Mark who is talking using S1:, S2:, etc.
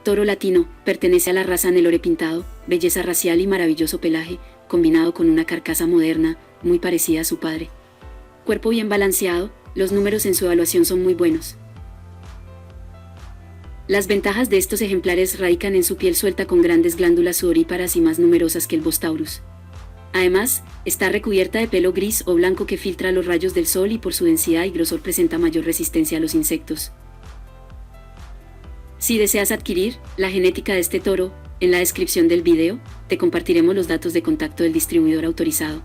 S1: Toro latino, pertenece a la raza Nelore Pintado, belleza racial y maravilloso pelaje, combinado con una carcasa moderna, muy parecida a su padre. Cuerpo bien balanceado, los números en su evaluación son muy buenos. Las ventajas de estos ejemplares radican en su piel suelta con grandes glándulas sudoríparas y más numerosas que el Bostaurus. Además, está recubierta de pelo gris o blanco que filtra los rayos del sol y por su densidad y grosor presenta mayor resistencia a los insectos. Si deseas adquirir la genética de este toro, en la descripción del video, te compartiremos los datos de contacto del distribuidor autorizado.